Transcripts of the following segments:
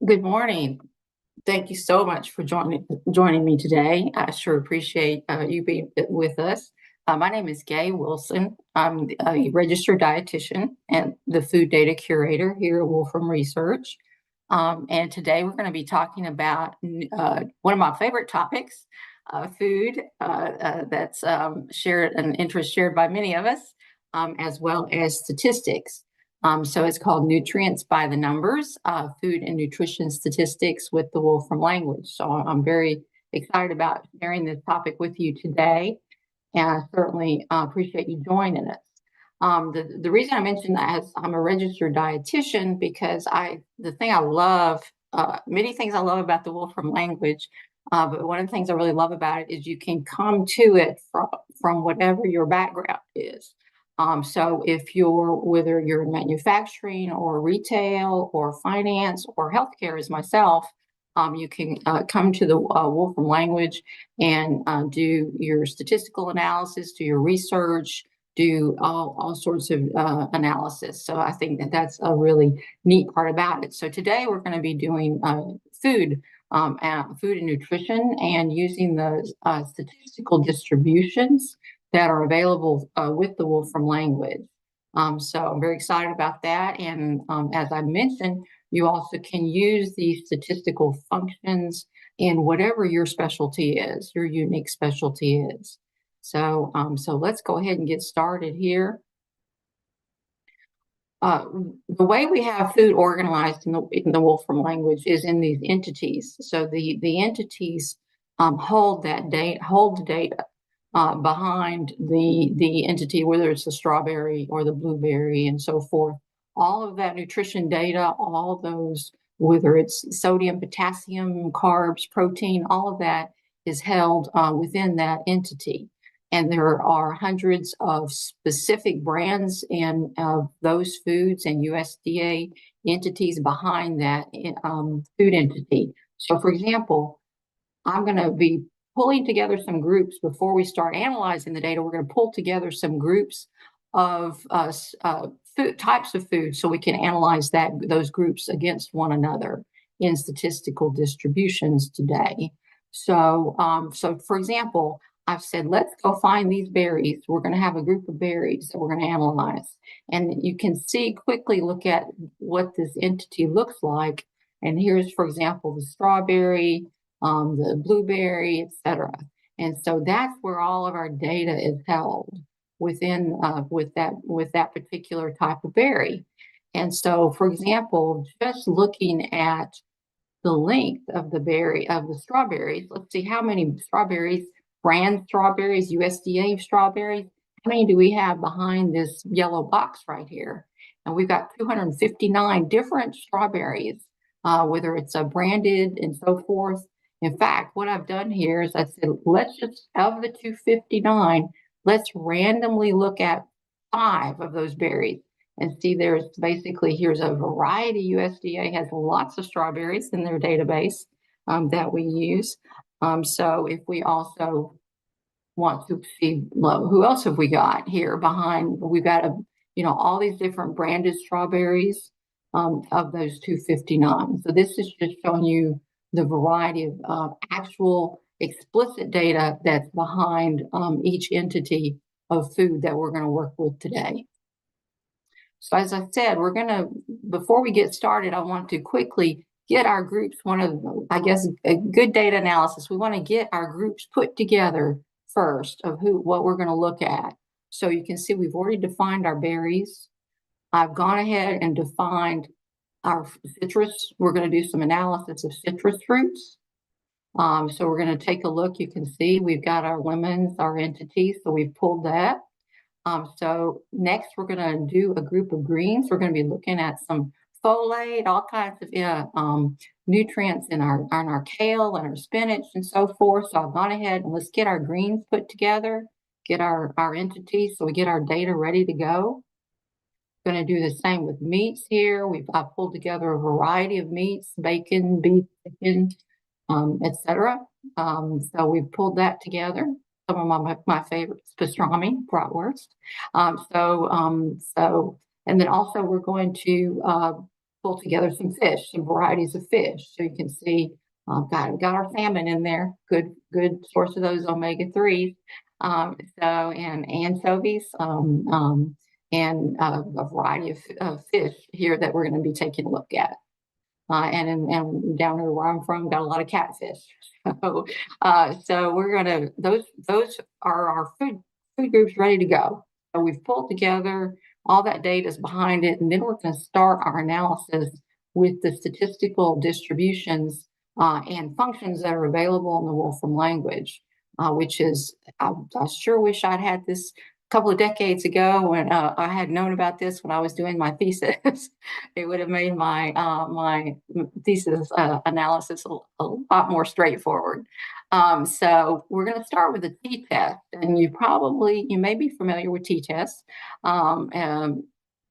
Good morning. Thank you so much for joining me today. I sure appreciate you being with us. My name is Gay Wilson. I'm a registered dietitian and the food data curator here at Wolfram Research. And today we're going to be talking about one of my favorite topics, food. That's shared an interest shared by many of us, as well as statistics. So it's called Nutrients by the Numbers, Food and Nutrition Statistics with the Wolfram Language. So I'm very excited about sharing this topic with you today, and I certainly appreciate you joining us. The reason I mentioned that is I'm a registered dietitian because the thing I love, many things I love about the Wolfram Language, but one of the things I really love about it is you can come to it from whatever your background is. So whether you're in manufacturing or retail or finance or healthcare as myself, you can come to the Wolfram Language and do your statistical analysis, do your research, do all sorts of analysis. So I think that's a really neat part about it. So today we're going to be doing food and nutrition and using the statistical distributions that are available with the Wolfram Language. So I'm very excited about that. And as I mentioned, you also can use these statistical functions in whatever your specialty is, your unique specialty is. So let's go ahead and get started here. The way we have food organized in the Wolfram Language is in these entities. So the entities hold the data behind the entity, whether it's the strawberry or the blueberry and so forth. All of that nutrition data, all of those, whether it's sodium, potassium, carbs, protein, all of that is held within that entity. And there are hundreds of specific brands and of those foods and USDA entities behind that food entity. So, for example, I'm going to be pulling together some groups before we start analyzing the data. We're going to pull together some groups of types of food so we can analyze those groups against one another in statistical distributions today. So for example, I've said, let's go find these berries. We're going to have a group of berries that we're going to analyze. And you can quickly look at what this entity looks like. And here's, for example, the strawberry, the blueberry, etc. And so that's where all of our data is held within with that particular type of berry. And so, for example, just looking at the length of the strawberries, let's see how many strawberries, brand strawberries, USDA strawberries, how many do we have behind this yellow box right here? And we've got 259 different strawberries, whether it's branded and so forth. In fact, what I've done here is I said, let's just, of the 259, let's randomly look at 5 of those berries and see here's a variety. USDA has lots of strawberries in their database that we use. So if we also want to see, who else have we got here behind? We've got all these different branded strawberries of those 259. So this is just showing you the variety of actual explicit data that's behind each entity of food that we're going to work with today. So as I said, before we get started, I want to quickly get our groups, a good data analysis. We want to get our groups put together first of what we're going to look at. So you can see we've already defined our berries. I've gone ahead and defined our citrus. We're going to do some analysis of citrus fruits. So we're going to take a look. You can see we've got our lemons, our entities. So we've pulled that. So next we're going to do a group of greens. We're going to be looking at some folate, all kinds of nutrients in our kale and our spinach and so forth. So I've gone ahead and let's get our greens put together, get our entities so we get our data ready to go. Going to do the same with meats here. I've pulled together a variety of meats, bacon, beef, chicken, etc. So we've pulled that together. Some of my favorites, pastrami, bratwurst. And then also we're going to pull together some fish, some varieties of fish. So you can see, got our salmon in there. Good source of those omega-3s. And anchovies, and a variety of fish here that we're going to be taking a look at. And down here where I'm from, got a lot of catfish. So we're gonna those are our food groups ready to go. So we've pulled together all that data is behind it, and then we're going to start our analysis with the statistical distributions and functions that are available in the Wolfram language, which is I sure wish I'd had this couple of decades ago when I had known about this when I was doing my thesis. It would have made my my thesis analysis a lot more straightforward. So we're going to start with the t-test, and you may be familiar with t-tests.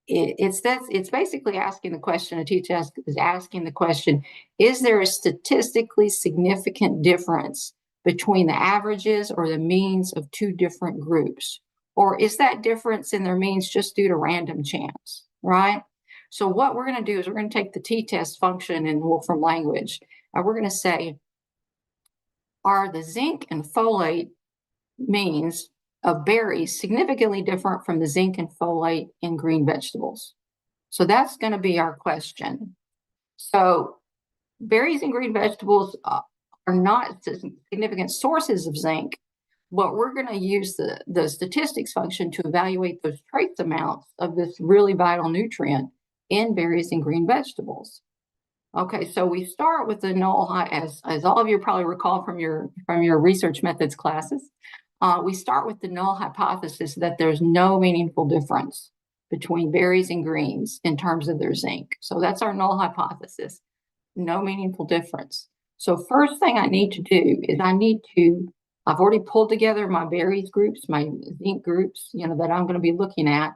It's basically asking the question. A t-test is asking the question: is there a statistically significant difference between the averages or the means of two different groups? Or is that difference in their means just due to random chance, right? So what we're going to do is we're going to take the t-test function in Wolfram language, and we're going to say, are the zinc and folate means of berries significantly different from the zinc and folate in green vegetables? So that's going to be our question. So berries and green vegetables are not significant sources of zinc, but we're going to use the statistics function to evaluate those trace amounts of this really vital nutrient in berries and green vegetables. Okay, so we start with the null, as all of you probably recall from your research methods classes. We start with the null hypothesis that there's no meaningful difference between berries and greens in terms of their zinc. So that's our null hypothesis, no meaningful difference. So first thing I need to do is I've already pulled together my berries groups, my zinc groups, that I'm going to be looking at.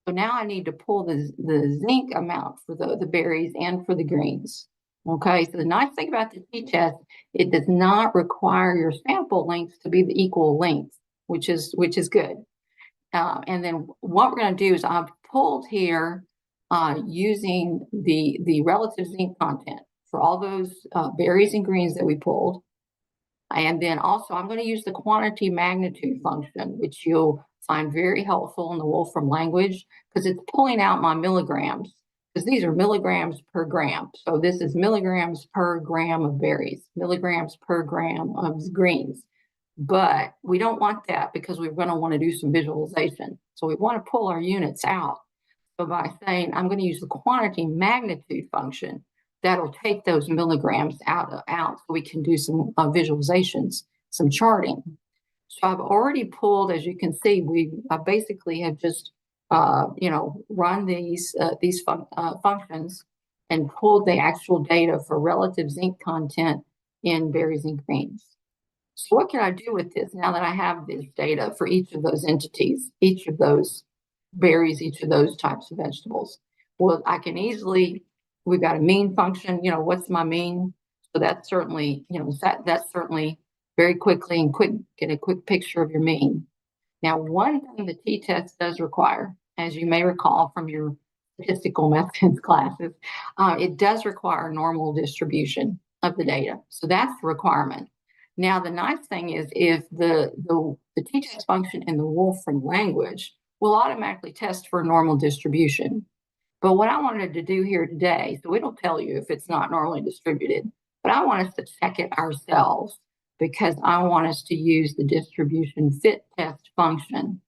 So now I need to pull the zinc amount for the berries and for the greens. Okay, so the nice thing about the t-test, it does not require your sample lengths to be the equal length, which is good. And then what we're going to do is I've pulled here using the relative zinc content for all those berries and greens that we pulled. And then also I'm going to use the quantity magnitude function, which you'll find very helpful in the Wolfram language because it's pulling out my milligrams, because these are milligrams per gram. So this is milligrams per gram of berries, milligrams per gram of greens. But we don't want that because we're going to want to do some visualization. So we want to pull our units out. So by saying I'm going to use the quantity magnitude function, that'll take those milligrams out so we can do some visualizations, some charting. So I've already pulled, as you can see, I basically have just run these functions and pulled the actual data for relative zinc content in berries and greens. So what can I do with this now that I have this data for each of those entities, each of those berries, each of those types of vegetables? Well, I can easily, we've got a mean function, what's my mean? So that's certainly, that's certainly very quickly and get a quick picture of your mean. Now, one thing the t-test does require, as you may recall from your statistical methods classes, it does require normal distribution of the data. So that's the requirement. Now, the nice thing is if the t-test function in the Wolfram language will automatically test for normal distribution. But what I wanted to do here today, so it'll tell you if it's not normally distributed, but I want us to check it ourselves because I want us to use the distribution fit test function.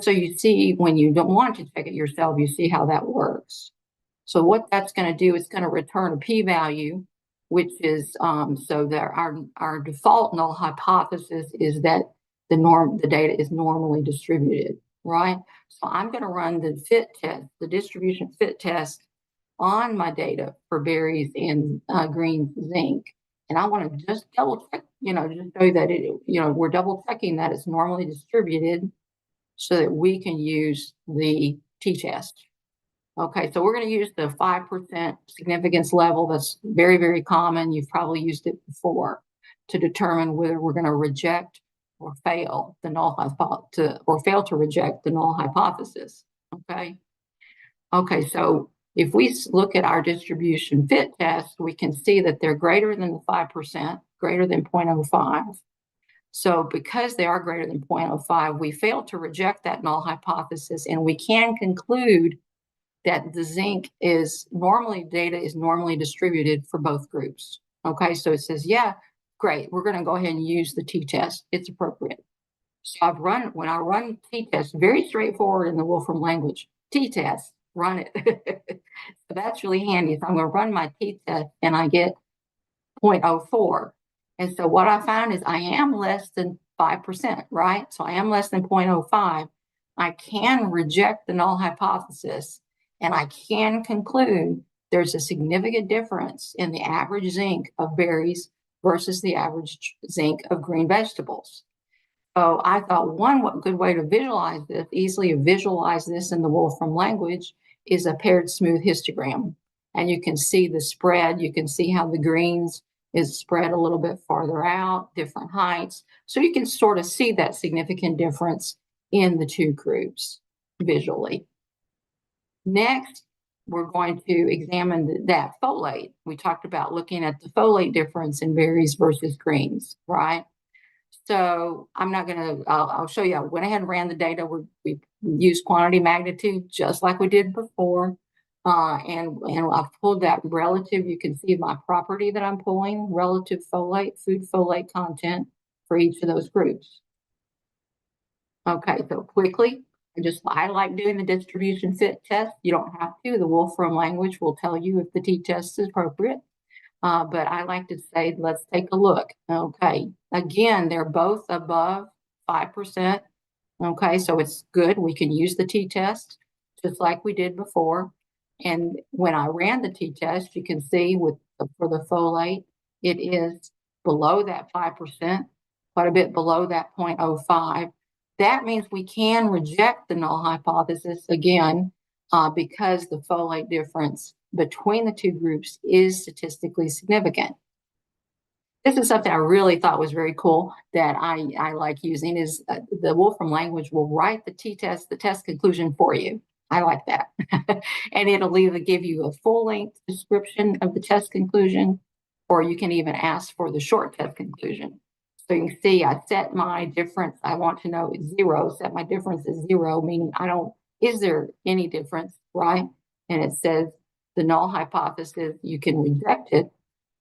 So you see, when you don't want to check it yourself, you see how that works. So what that's going to do is going to return a p-value, which is so that our default null hypothesis is that the data is normally distributed, right? So I'm going to run the fit test, the distribution fit test on my data for berries and green zinc. And I want to just double check, just show you that we're double checking that it's normally distributed so that we can use the t-test. Okay, so we're going to use the 5% significance level. That's very, very common. You've probably used it before to determine whether we're going to reject or fail the null hypothesis, or fail to reject the null hypothesis. Okay. Okay, so If we look at our distribution fit test, we can see that they're greater than the 5%, greater than 0.05. So because they are greater than 0.05, we fail to reject that null hypothesis, and we can conclude that the zinc data is normally distributed for both groups. Okay, so it says, yeah, great, we're going to go ahead and use the t-test. It's appropriate. So when I run t-test, very straightforward in the Wolfram language, t-test, run it. So that's really handy. So I'm going to run my t-test and I get 0.04. And so what I found is I am less than 5%, right? So I am less than 0.05. I can reject the null hypothesis, and I can conclude there's a significant difference in the average zinc of berries versus the average zinc of green vegetables. So I thought one good way to visualize this, easily visualize this in the Wolfram language, is a paired smooth histogram. And you can see the spread. You can see how the greens is spread a little bit farther out, different heights. So you can sort of see that significant difference in the two groups visually. Next, we're going to examine that folate. We talked about looking at the folate difference in berries versus greens, right? So I'm not going to, I'll show you. I went ahead and ran the data. We used quantity magnitude just like we did before. And I've pulled that relative. You can see my property that I'm pulling, relative folate, food folate content for each of those groups. Okay, so quickly, I like doing the distribution fit test. You don't have to. The Wolfram language will tell you if the t-test is appropriate. But I like to say, let's take a look. Okay, again, they're both above 5%. Okay, so it's good. We can use the t-test just like we did before. And when I ran the t-test, you can see for the folate, it is below that 5%, quite a bit below that 0.05. That means we can reject the null hypothesis again because the folate difference between the two groups is statistically significant. This is something I really thought was very cool that I like using is the Wolfram language will write the t-test, the test conclusion for you. I like that. And it'll either give you a full-length description of the test conclusion, or you can even ask for the short test conclusion. So you can see I set my difference. I want to know is 0, set my difference is 0, meaning is there any difference, right? And it says the null hypothesis, you can reject it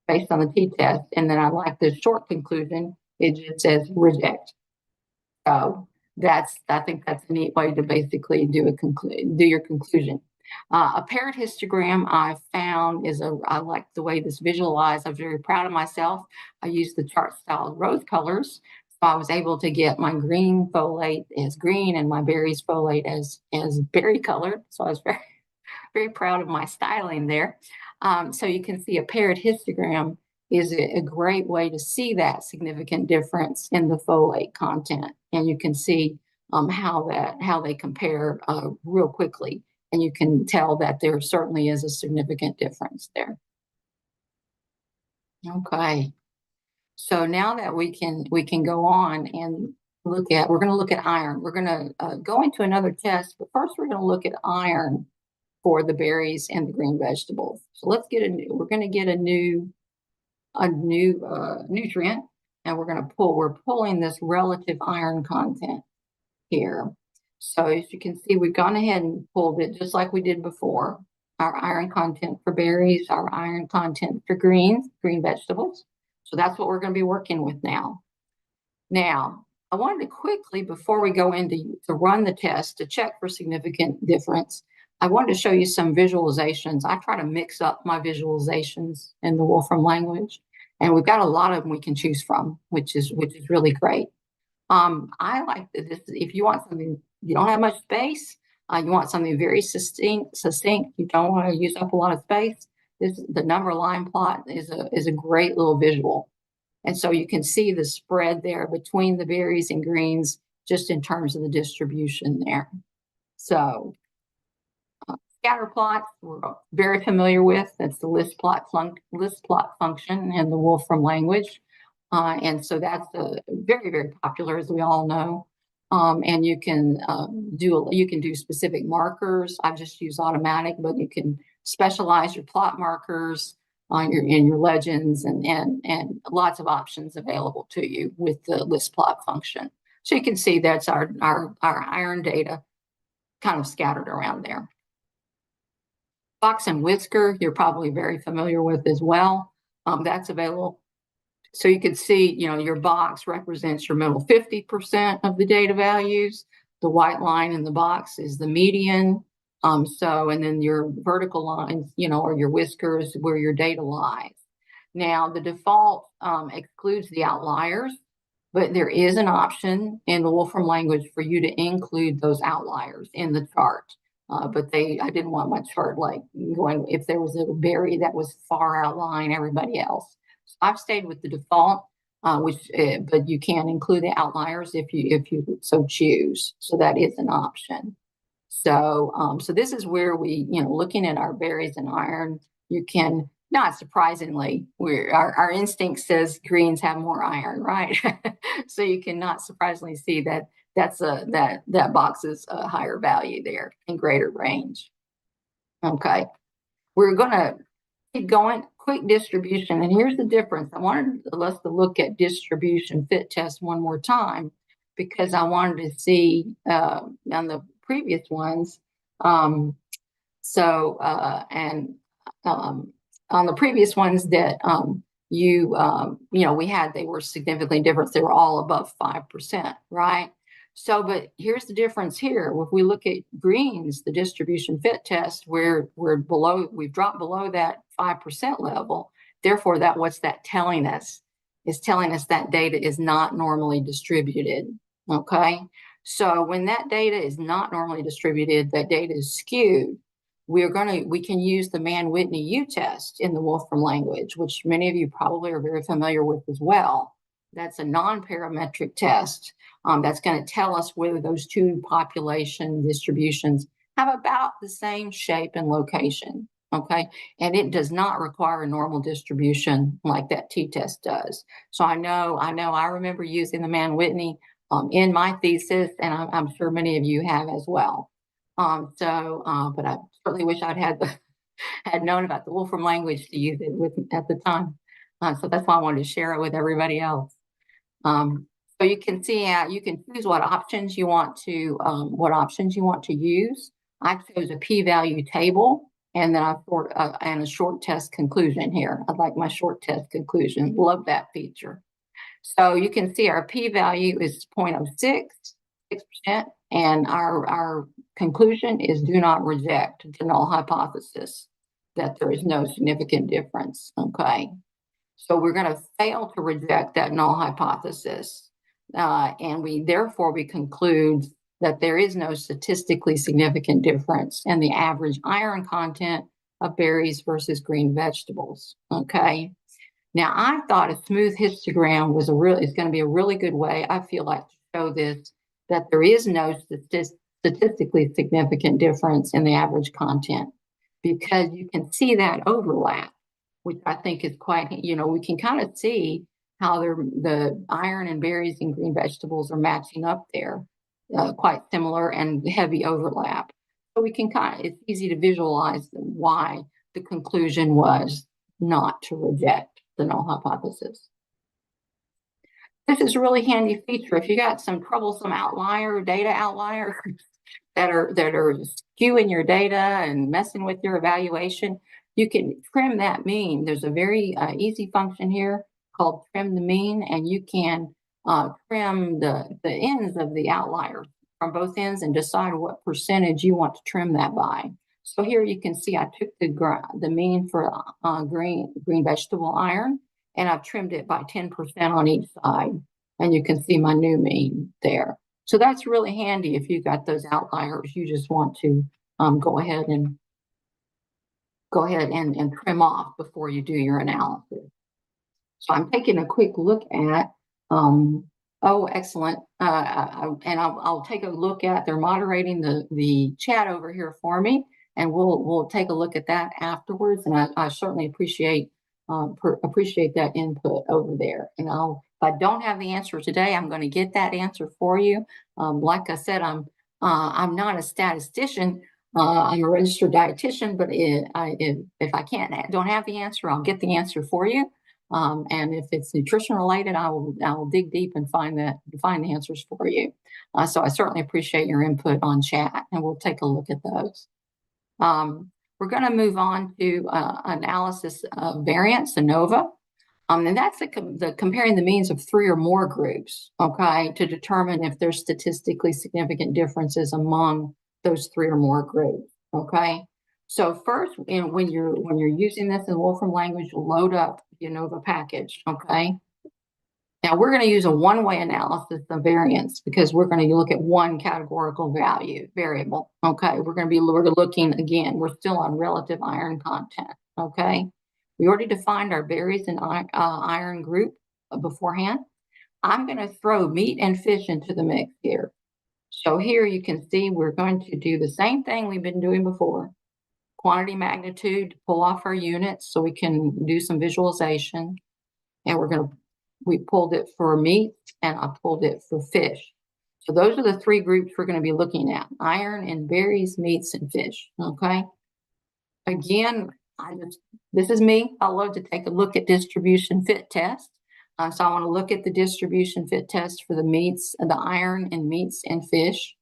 based on the t-test. And then I like the short conclusion. It just says reject. So I think that's a neat way to basically do your conclusion. A paired histogram I found I like the way this visualized. I'm very proud of myself. I used the chart style rose colors. So I was able to get my green folate as green and my berries folate as berry colored. So I was very, very proud of my styling there. So you can see a paired histogram is a great way to see that significant difference in the folate content. And you can see how they compare real quickly. And you can tell that there certainly is a significant difference there. Okay. So now that we can go on and we're going to look at iron. We're going to go into another test, but first we're going to look at iron for the berries and the green vegetables. So we're going to get a new nutrient, and we're pulling this relative iron content here. So as you can see, we've gone ahead and pulled it just like we did before. Our iron content for berries, our iron content for green vegetables. So that's what we're going to be working with now. Now, I wanted to quickly, before we go into to run the test to check for significant difference, I wanted to show you some visualizations. I try to mix up my visualizations in the Wolfram language, and we've got a lot of them we can choose from, which is really great. I like this. If you want something, you don't have much space, you want something very succinct, you don't want to use up a lot of space, the number line plot is a great little visual. And so you can see the spread there between the berries and greens just in terms of the distribution there. So scatter plots we're very familiar with. That's the list plot function in the Wolfram language. And so that's very, very popular, as we all know. And you can do specific markers. I just use automatic, but you can specialize your plot markers on your legends, and lots of options available to you with the list plot function. So you can see that's our iron data kind of scattered around there. Box and whisker, you're probably very familiar with as well. That's available. So you can see, your box represents your middle 50% of the data values. The white line in the box is the median. And then your vertical lines, or your whiskers, where your data lies. Now, the default excludes the outliers, but there is an option in the Wolfram language for you to include those outliers in the chart. But I didn't want my chart like going, if there was a berry that was far outlying everybody else. So I've stayed with the default, but you can include the outliers if you so choose. So that is an option. So this is where we, looking at our berries and iron, you can, not surprisingly, our instinct says greens have more iron, right? So you can not surprisingly see that that box is a higher value there in greater range. Okay, we're going to keep going. Quick distribution, and here's the difference. I wanted us to look at distribution fit test one more time because I wanted to see on the previous ones. On the previous ones that we had, they were significantly different. They were all above 5%, right? So, but here's the difference here. If we look at greens, the distribution fit test, we've dropped below that 5% level. Therefore, what's that telling us? It's telling us that data is not normally distributed. Okay. So when that data is not normally distributed, that data is skewed. We can use the Mann-Whitney U-test in the Wolfram language, which many of you probably are very familiar with as well. That's a non-parametric test that's going to tell us whether those two population distributions have about the same shape and location. Okay, and it does not require a normal distribution like that t-test does. So I remember using the Mann-Whitney in my thesis, and I'm sure many of you have as well. But I certainly wish I'd had known about the Wolfram language to use it with at the time. So that's why I wanted to share it with everybody else. So you can see you can choose what options you want to use. I chose a p-value table, and then and a short test conclusion here. I like my short test conclusion. Love that feature. So you can see our p-value is 0.06, 6%, and our conclusion is do not reject the null hypothesis, that there is no significant difference. Okay, so we're going to fail to reject that null hypothesis, and we conclude that there is no statistically significant difference in the average iron content of berries versus green vegetables. Okay. Now, I thought a smooth histogram is going to be a really good way, I feel like, to show this, that there is no statistically significant difference in the average content, because you can see that overlap, which I think is quite, we can kind of see how the iron and berries and green vegetables are matching up there, quite similar and heavy overlap. So we can it's easy to visualize why the conclusion was not to reject the null hypothesis. This is a really handy feature. If you got some troublesome data outliers that are skewing your data and messing with your evaluation, you can trim that mean. There's a very easy function here called trim the mean, and you can trim the ends of the outliers from both ends and decide what percentage you want to trim that by. So here you can see I took the mean for green vegetable iron, and I've trimmed it by 10% on each side, and you can see my new mean there. So that's really handy if you've got those outliers you just want to go ahead and trim off before you do your analysis. So I'm taking a quick look at oh, excellent. And I'll take a look at, they're moderating the chat over here for me, and we'll take a look at that afterwards. And I certainly appreciate that input over there. And if I don't have the answer today, I'm going to get that answer for you. Like I said, I'm not a statistician, I'm a registered dietitian, but if I don't have the answer, I'll get the answer for you. And if it's nutrition related, I will dig deep and find the answers for you. So I certainly appreciate your input on chat, and we'll take a look at those. We're going to move on to analysis of variance, ANOVA. And that's the comparing the means of 3 or more groups, okay, to determine if there's statistically significant differences among those 3 or more groups, okay? So first, when you're using this in Wolfram language, load up the ANOVA package, okay? Now we're going to use a one-way analysis of variance because we're going to look at one categorical variable, okay? We're looking, again, we're still on relative iron content, okay? We already defined our berries and iron group beforehand. I'm going to throw meat and fish into the mix here. So here you can see we're going to do the same thing we've been doing before. Quantity magnitude, pull off our units so we can do some visualization. And we pulled it for meat and I pulled it for fish. So those are the 3 groups we're going to be looking at: iron and berries, meats, and fish, okay? Again, this is me. I love to take a look at distribution fit test. So I want to look at the distribution fit test for the meats, the iron and meats and fish.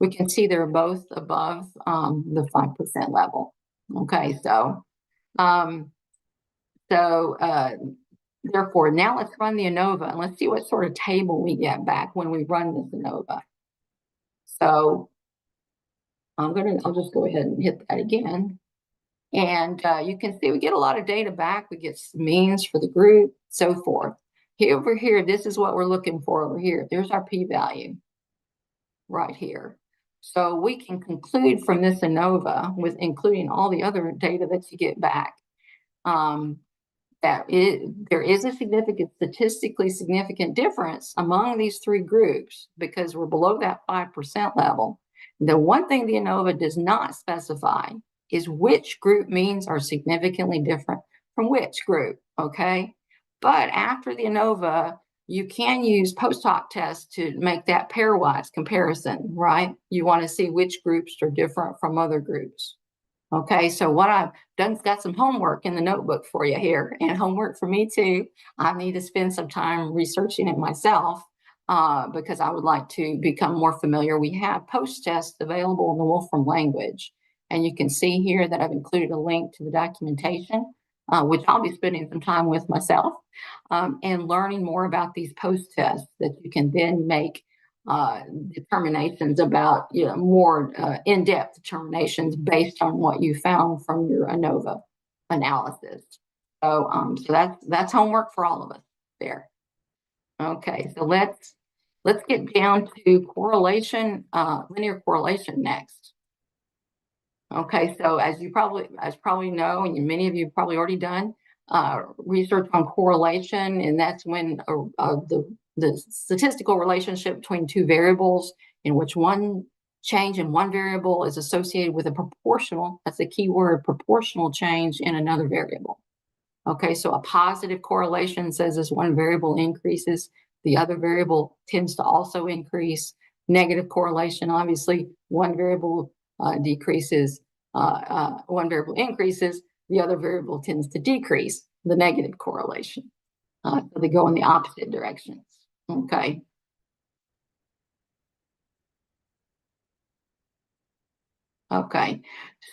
We can see they're both above the 5% level. Okay, so therefore, now let's run the ANOVA and let's see what sort of table we get back when we run this ANOVA. So I'll just go ahead and hit that again. And you can see we get a lot of data back. We get means for the group, so forth. Over here, this is what we're looking for over here. There's our p-value right here. So we can conclude from this ANOVA, with including all the other data that you get back, there is a statistically significant difference among these 3 groups because we're below that 5% level. The one thing the ANOVA does not specify is which group means are significantly different from which group, okay? But after the ANOVA, you can use post hoc tests to make that pairwise comparison, right? You want to see which groups are different from other groups. Okay, so what I've done is got some homework in the notebook for you here, and homework for me too. I need to spend some time researching it myself because I would like to become more familiar. We have post tests available in the Wolfram language, and you can see here that I've included a link to the documentation, which I'll be spending some time with myself and learning more about these post tests that you can then make determinations about, more in-depth determinations based on what you found from your ANOVA analysis. So that's homework for all of us there. Okay, so let's get down to correlation, linear correlation next. Okay, so as probably know, and many of you have probably already done research on correlation, and that's when the statistical relationship between 2 variables in which one change in one variable is associated with a proportional, that's the key word, proportional change in another variable. Okay, so a positive correlation says as one variable increases, the other variable tends to also increase. Negative correlation, obviously, one variable decreases, one variable increases, the other variable tends to decrease, the negative correlation. So they go in the opposite directions. Okay. Okay,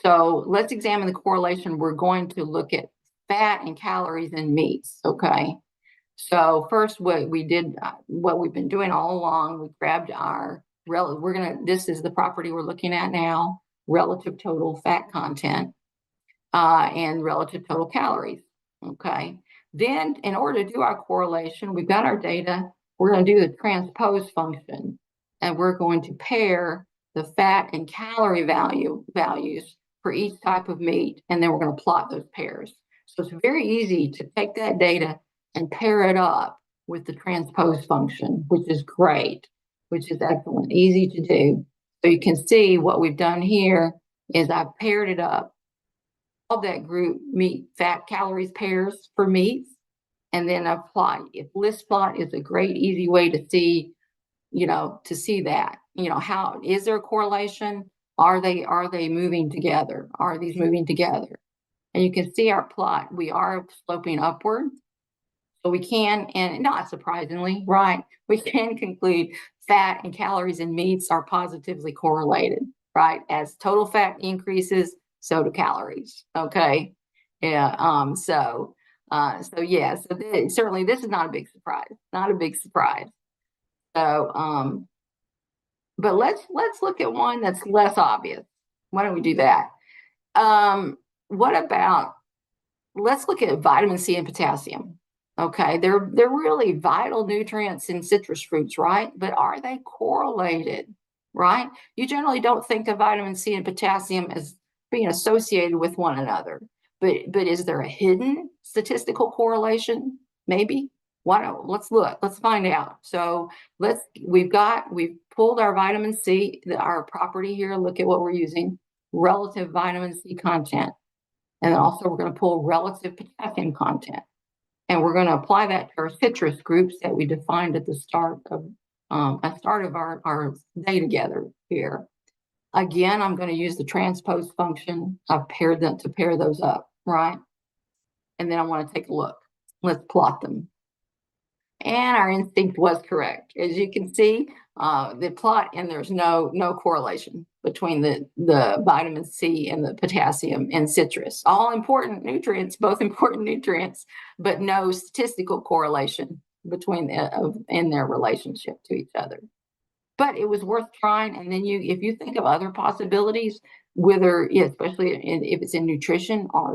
so let's examine the correlation. We're going to look at fat and calories in meats. Okay, so first what we've been doing all along, we grabbed this is the property we're looking at now, relative total fat content and relative total calories. Okay, then in order to do our correlation, we've got our data. We're going to do the transpose function, and we're going to pair the fat and calorie values for each type of meat, and then we're going to plot those pairs. So it's very easy to take that data and pair it up with the transpose function, which is great, which is excellent, easy to do. So you can see what we've done here is I've paired it up, all that group meat, fat, calories pairs for meats, and then apply. If list plot is a great, easy way to see, that, how is there a correlation? Are they moving together? Are these moving together? And you can see our plot. We are sloping upward. So we can, and not surprisingly, right, we can conclude fat and calories in meats are positively correlated, right? As total fat increases, so do calories. Okay. Yeah. Certainly this is not a big surprise. Not a big surprise. So but let's look at one that's less obvious. Why don't we do that? What about, let's look at vitamin C and potassium. Okay, they're really vital nutrients in citrus fruits, right? But are they correlated, right? You generally don't think of vitamin C and potassium as being associated with one another. But is there a hidden statistical correlation? Maybe. Why don't let's look, let's find out. So we've pulled our vitamin C, our property here. Look at what we're using, relative vitamin C content. And then also we're going to pull relative potassium content. And we're going to apply that to our citrus groups that we defined at the start of our day together here. Again, I'm going to use the transpose function. I've paired them to pair those up, right? And then I want to take a look. Let's plot them. And our instinct was correct. As you can see, the plot, and there's no correlation between the vitamin C and the potassium in citrus. All important nutrients, both important nutrients, but no statistical correlation between in their relationship to each other. But it was worth trying. And then if you think of other possibilities, whether, especially if it's in nutrition or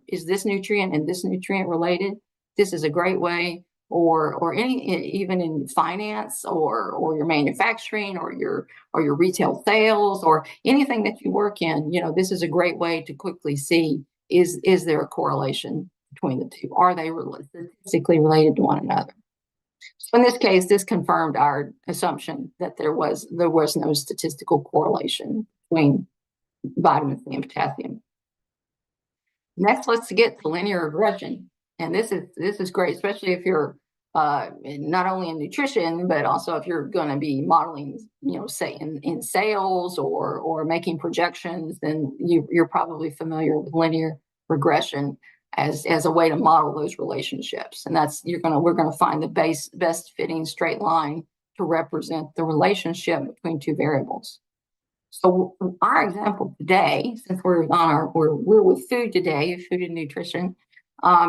is this nutrient and this nutrient related, this is a great way. Or even in finance or your manufacturing or your retail sales or anything that you work in, this is a great way to quickly see, is there a correlation between the two? Are they statistically related to one another? So in this case, this confirmed our assumption that there was no statistical correlation between vitamin C and potassium. Next, let's get to linear regression. And this is great, especially if you're not only in nutrition, but also if you're going to be modeling, say in sales or making projections, then you're probably familiar with linear regression as a way to model those relationships. And we're going to find the best fitting straight line to represent the relationship between two variables. So our example today, since we're with food today, food and nutrition,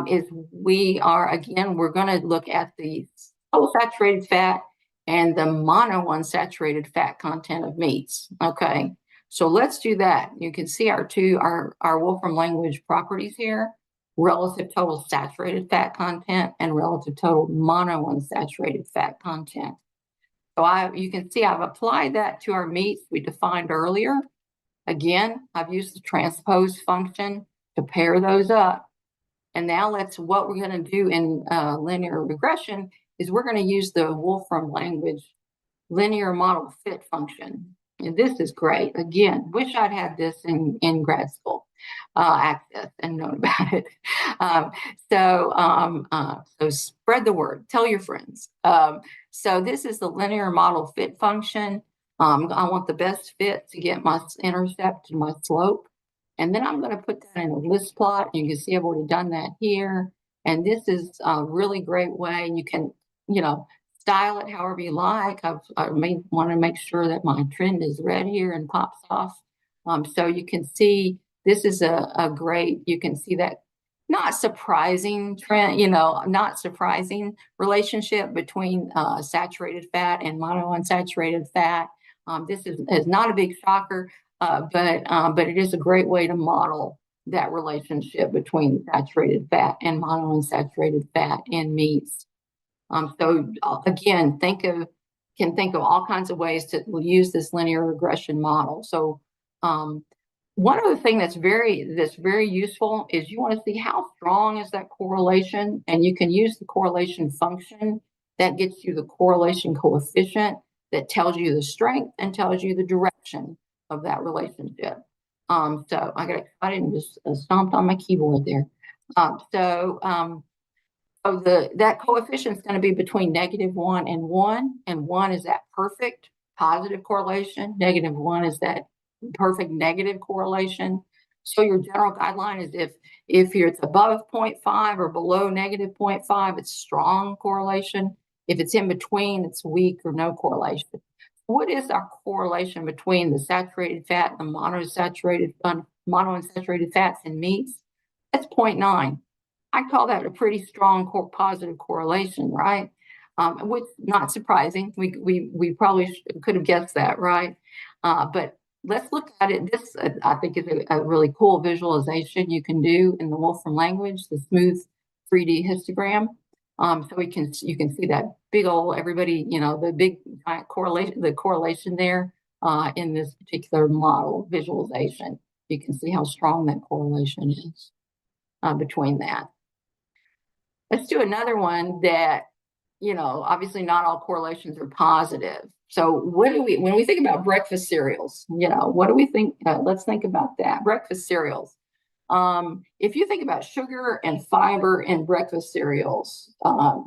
is we're going to look at the total saturated fat and the monounsaturated fat content of meats. Okay, so let's do that. You can see our Wolfram language properties here: relative total saturated fat content and relative total monounsaturated fat content. So you can see I've applied that to our meats we defined earlier. Again, I've used the transpose function to pair those up. And now what we're going to do in linear regression is we're going to use the Wolfram language linear model fit function. And this is great. Again, wish I'd had this in grad school access and known about it. So spread the word, tell your friends. So this is the linear model fit function. I want the best fit to get my intercept and my slope. And then I'm going to put that in a list plot. You can see I've already done that here. And this is a really great way. You can, style it however you like. I want to make sure that my trend is red here and pops off. So you can see this is a great, you can see that not surprising trend, not surprising relationship between saturated fat and monounsaturated fat. This is not a big shocker, but it is a great way to model that relationship between saturated fat and monounsaturated fat in meats. So again, can think of all kinds of ways to use this linear regression model. So one other thing that's very useful is you want to see how strong is that correlation, and you can use the correlation function that gets you the correlation coefficient that tells you the strength and tells you the direction of that relationship. So I got excited and just stomped on my keyboard there. That coefficient is going to be between -1 and 1, and 1 is that perfect positive correlation. -1 is that perfect negative correlation. So your general guideline is if it's above 0.5 or below negative 0.5, it's strong correlation. If it's in between, it's weak or no correlation. What is our correlation between the saturated fat and the monounsaturated fats in meats? That's 0.9. I call that a pretty strong positive correlation, right? Which not surprising. We probably could have guessed that, right? But let's look at it. This I think is a really cool visualization you can do in the Wolfram language, the smooth 3D histogram. So you can see that big old everybody, the big correlation there in this particular model visualization. You can see how strong that correlation is between that. Let's do another one that, obviously not all correlations are positive. So when we think about breakfast cereals, what do we think? Let's think about that. Breakfast cereals. If you think about sugar and fiber in breakfast cereals,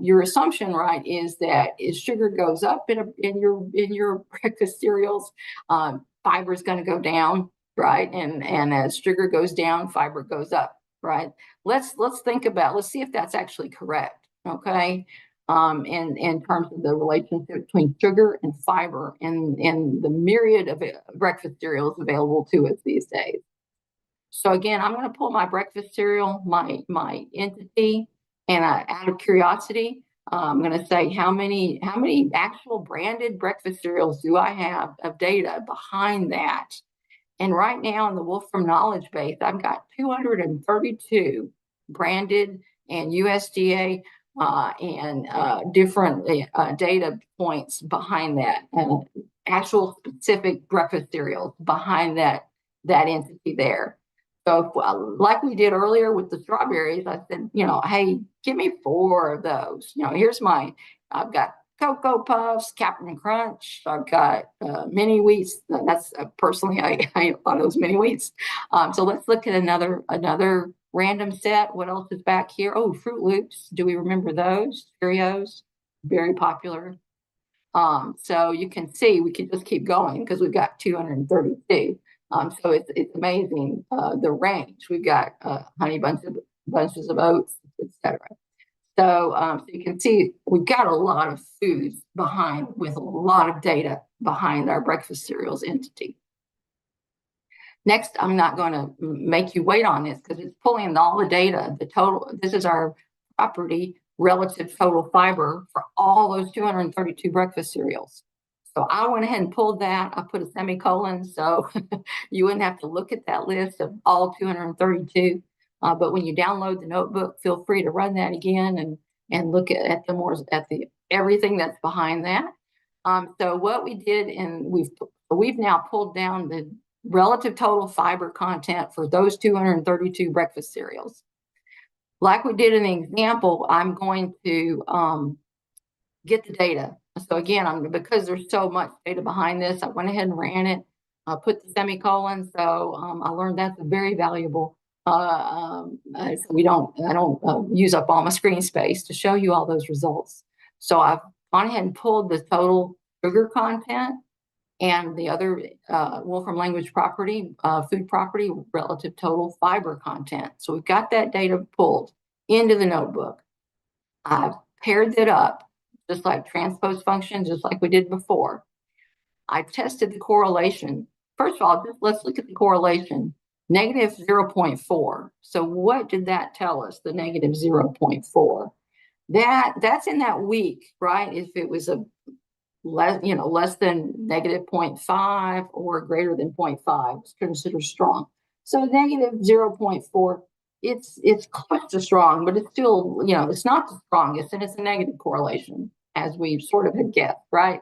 your assumption, right, is that as sugar goes up in your breakfast cereals, fiber is going to go down, right? And as sugar goes down, fiber goes up, right? Let's see if that's actually correct, okay? In terms of the relationship between sugar and fiber and the myriad of breakfast cereals available to us these days. So again, I'm going to pull my breakfast cereal, my entity, and out of curiosity, I'm going to say how many actual branded breakfast cereals do I have of data behind that? And right now in the Wolfram knowledge base, I've got 232 branded and USDA and different data points behind that, and actual specific breakfast cereals behind that entity there. So like we did earlier with the strawberries, I said, hey, give me 4 of those. I've got Cocoa Puffs, Captain Crunch. I've got mini wheats. That's personally, I thought those mini wheats. So let's look at another random set. What else is back here? Oh, Fruit Loops. Do we remember those? Cheerios, very popular. So you can see we can just keep going because we've got 232. So it's amazing the range. We've got honey bunches of oats, etc. So you can see we've got a lot of foods behind with a lot of data behind our breakfast cereals entity. Next, I'm not going to make you wait on this because it's pulling all the data, the total. This is our property relative total fiber for all those 232 breakfast cereals. So I went ahead and pulled that. I put a semicolon so you wouldn't have to look at that list of all 232. But when you download the notebook, feel free to run that again and look at the everything that's behind that. So what we did, and we've now pulled down the relative total fiber content for those 232 breakfast cereals. Like we did in the example, I'm going to get the data. So again, because there's so much data behind this, I went ahead and ran it, put the semicolon. So I learned that's very valuable. So I don't use up all my screen space to show you all those results. So I've gone ahead and pulled the total sugar content and the other Wolfram language property, food property, relative total fiber content. So we've got that data pulled into the notebook. I've paired it up, just like transpose function, just like we did before. I tested the correlation. First of all, let's look at the correlation. Negative 0.4. So what did that tell us, the negative 0.4? That's in that week, right? If it was a less than negative 0.5 or greater than 0.5, it's considered strong. So negative 0.4, it's close to strong, but it's still, it's not the strongest, and it's a negative correlation, as we sort of had guessed, right?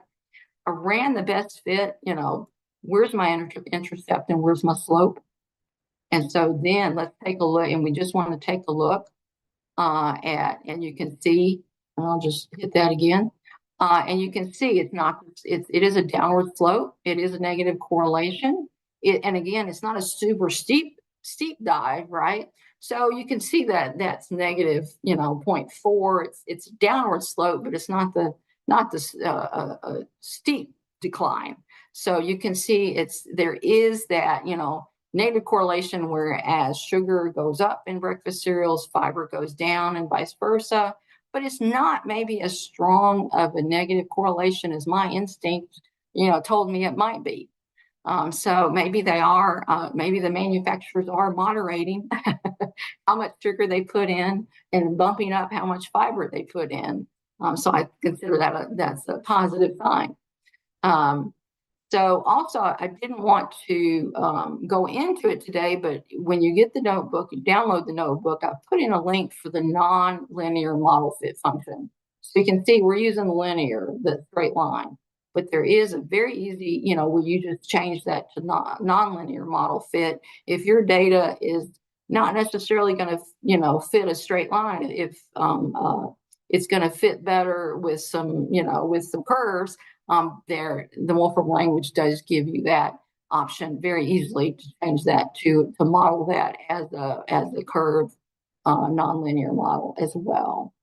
I ran the best fit, where's my intercept and where's my slope? And so then let's take a look, and we just want to take a look and you can see, and I'll just hit that again. And you can see it is a downward slope. It is a negative correlation. And again, it's not a super steep dive, right? So you can see that that's negative, 0.4. It's a downward slope, but it's not the steep decline. So you can see there is that, negative correlation, whereas sugar goes up in breakfast cereals, fiber goes down, and vice versa. But it's not maybe as strong of a negative correlation as my instinct, told me it might be. So maybe maybe the manufacturers are moderating how much sugar they put in and bumping up how much fiber they put in. So I consider that's a positive sign. So also, I didn't want to go into it today, but when you get the notebook, you download the notebook, I put in a link for the non-linear model fit function. So you can see we're using the straight line, but there is a very easy, where you just change that to non-linear model fit. If your data is not necessarily going to, fit a straight line, if it's going to fit better with some curves, the Wolfram language does give you that option very easily to change that to model that as a curved nonlinear model as well.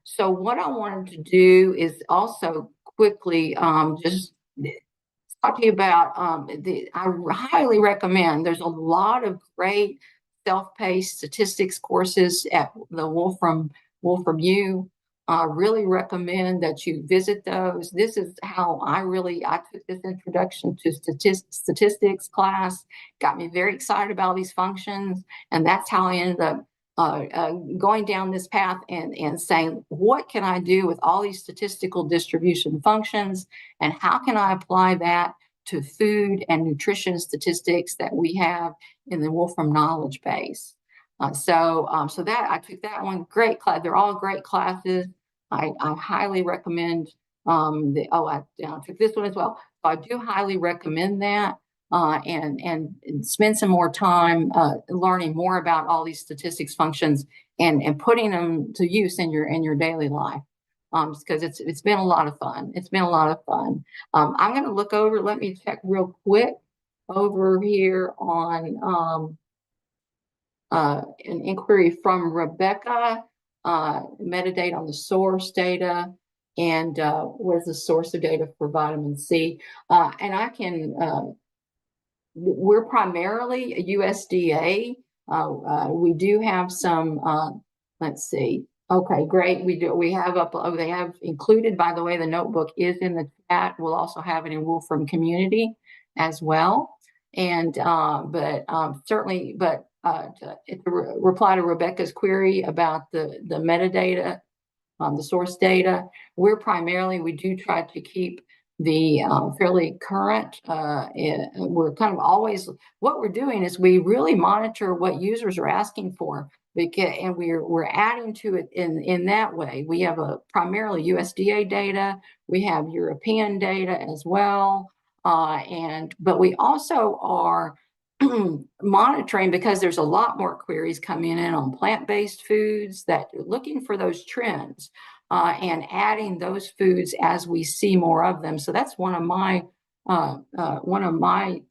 So what I wanted to do is also quickly just talk to you about I highly recommend. There's a lot of great self-paced statistics courses at the Wolfram U. I really recommend that you visit those. This is how I took this introduction to statistics class, got me very excited about these functions, and that's how I ended up going down this path and saying, what can I do with all these statistical distribution functions, and how can I apply that to food and nutrition statistics that we have in the Wolfram knowledge base. So that I took that one. Great class. They're all great classes. I highly recommend. I took this one as well. So I do highly recommend that. And spend some more time learning more about all these statistics functions and putting them to use in your daily life, because it's been a lot of fun. It's been a lot of fun. I'm going to look over. Let me check real quick over here on an inquiry from Rebecca, metadata on the source data, and what is the source of data for vitamin C. And I can. We're primarily a USDA. We do have some, let's see. Okay, great. We have they have included, by the way, the notebook is in the chat. We'll also have it in Wolfram Community as well. And, certainly, to reply to Rebecca's query about the metadata, the source data, we do try to keep the fairly current. We're kind of always, what we're doing is we really monitor what users are asking for, and we're adding to it in that way. We have primarily USDA data, we have European data as well, but we also are monitoring, because there's a lot more queries coming in on plant-based foods that are looking for those trends. And adding those foods as we see more of them. So that's one of my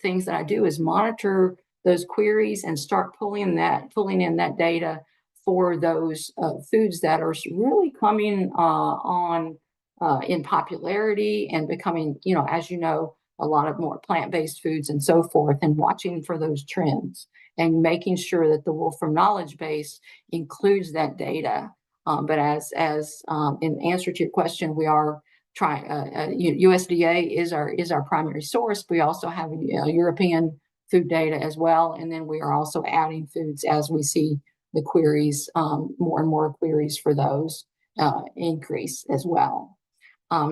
things that I do is monitor those queries and start pulling in that data for those foods that are really coming on in popularity and becoming, as you know, a lot of more plant-based foods and so forth, and watching for those trends and making sure that the Wolfram knowledge base includes that data. But as in answer to your question, we are trying. USDA is our primary source. We also have European food data as well, and then we are also adding foods as we see the queries, more and more queries for those increase as well.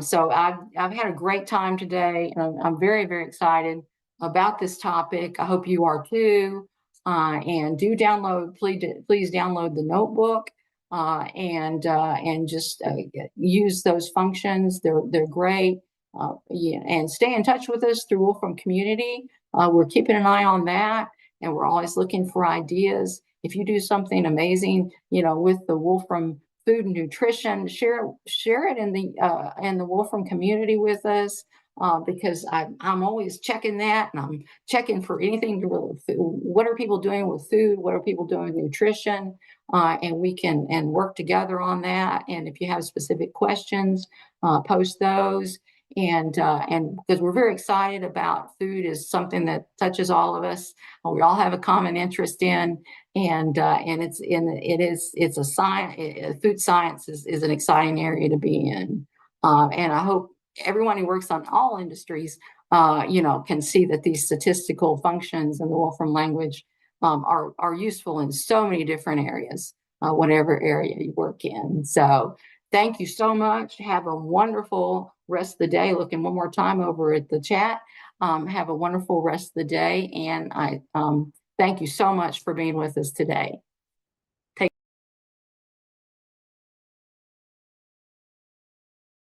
So I've had a great time today, and I'm very, very excited about this topic. I hope you are too. And do please download the notebook. And just use those functions. They're great. And stay in touch with us through Wolfram Community. We're keeping an eye on that, and we're always looking for ideas. If you do something amazing, with the Wolfram food and nutrition, share it in the Wolfram community with us. Because I'm always checking that, and I'm checking for anything to really, what are people doing with food, what are people doing with nutrition, and we can work together on that. And if you have specific questions, post those. and because we're very excited about food is something that touches all of us. We all have a common interest in, and it's a science. Food science is an exciting area to be in, and I hope everyone who works on all industries, can see that these statistical functions in the Wolfram language are useful in so many different areas, whatever area you work in. So thank you so much. Have a wonderful rest of the day. Looking one more time over at the chat. Have a wonderful rest of the day. And I thank you so much for being with us today.